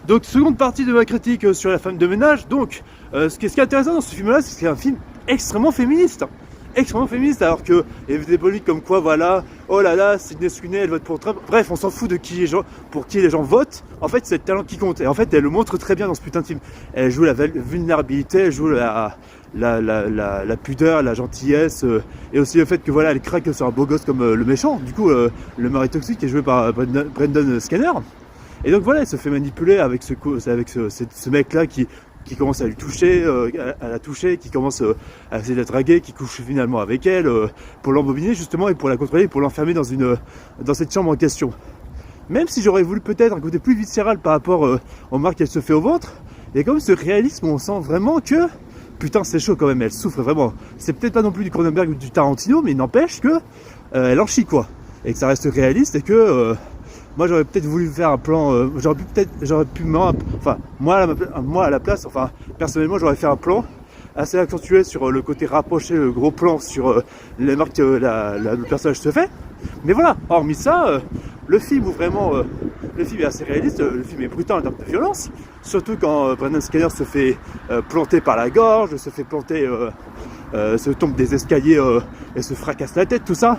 Donc seconde partie de ma critique sur la femme de ménage. Donc ce qui est intéressant dans ce film là, c'est que c'est un film extrêmement féministe. Extrêmement féministe, alors que il y avait des polémiques comme quoi, voilà, oh là là, Sydney Sweeney, elle vote pour Trump. Bref, on s'en fout de pour qui les gens votent. En fait, c'est le talent qui compte. Et en fait, elle le montre très bien dans ce putain de film. Elle joue la vulnérabilité, elle joue la pudeur, la gentillesse, et aussi le fait que voilà, elle craque sur un beau gosse comme le méchant. Du coup, le mari toxique est joué par Brendan Scanner. Et donc voilà, elle se fait manipuler avec ce mec-là qui commence à lui toucher, à la toucher, qui commence à essayer de la draguer, qui couche finalement avec elle, pour l'embobiner justement et pour la contrôler, pour l'enfermer dans cette chambre en question. Même si j'aurais voulu peut-être un côté plus viscéral par rapport aux marques qu'elle se fait au ventre, il y a quand même ce réalisme où on sent vraiment que, putain c'est chaud quand même, elle souffre vraiment. C'est peut-être pas non plus du Cronenberg ou du Tarantino, mais il n'empêche que elle en chie quoi. Et que ça reste réaliste et que... moi j'aurais peut-être voulu faire un plan, moi à la place, enfin personnellement j'aurais fait un plan assez accentué sur le côté rapproché, le gros plan sur les marques que le personnage se fait. Mais voilà, hormis ça, le film où vraiment, le film est assez réaliste, le film est brutal en termes de violence, surtout quand Brendan Scanner se fait planter par la gorge, se fait planter, se tombe des escaliers et se fracasse la tête, tout ça.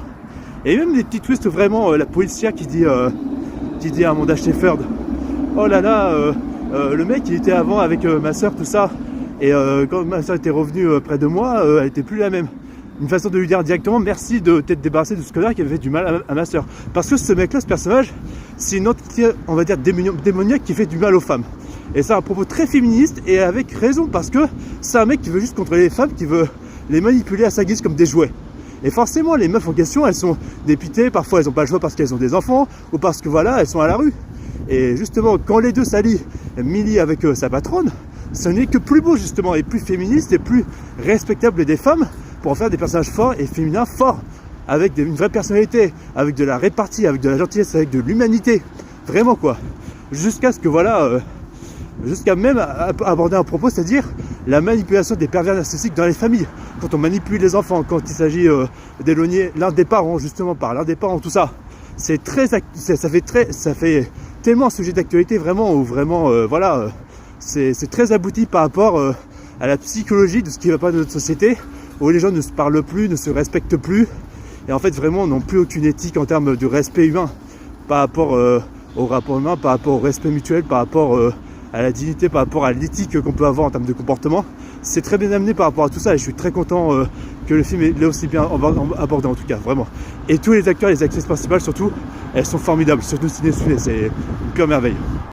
Et même des petits twists vraiment, la policière qui dit à Amanda Seyfried, oh là là, le mec il était avant avec ma soeur, tout ça, et quand ma soeur était revenue près de moi, elle était plus la même. Une façon de lui dire directement merci de t'être débarrassé de ce connard qui avait fait du mal à ma soeur. Parce que ce mec-là, ce personnage, c'est une entité, on va dire, démoniaque qui fait du mal aux femmes. Et c'est un propos très féministe et avec raison, parce que c'est un mec qui veut juste contrôler les femmes, qui veut les manipuler à sa guise comme des jouets. Et forcément, les meufs en question, elles sont dépitées, parfois elles n'ont pas le choix parce qu'elles ont des enfants, ou parce que voilà, elles sont à la rue. Et justement, quand les deux s'allient, Millie avec sa patronne, ce n'est que plus beau justement, et plus féministe, et plus respectable des femmes, pour en faire des personnages forts et féminins forts, avec une vraie personnalité, avec de la répartie, avec de la gentillesse, avec de l'humanité. Vraiment quoi. Jusqu'à ce que voilà... jusqu'à même aborder un propos, c'est-à-dire la manipulation des pervers narcissiques dans les familles. Quand on manipule les enfants, quand il s'agit d'éloigner l'un des parents, justement par l'un des parents, tout ça. C'est très, ça fait tellement un sujet d'actualité vraiment, où vraiment, voilà, c'est très abouti par rapport à la psychologie de ce qui ne va pas de notre société, où les gens ne se parlent plus, ne se respectent plus, et en fait vraiment n'ont plus aucune éthique en termes de respect humain, par rapport au rapport humain, par rapport au respect mutuel, par rapport à la dignité, par rapport à l'éthique qu'on peut avoir en termes de comportement. C'est très bien amené par rapport à tout ça et je suis très content que le film l'ait aussi bien abordé en tout cas, vraiment. Et tous les acteurs, les actrices principales surtout, elles sont formidables, surtout Sydney Sweeney, c'est une pure merveille.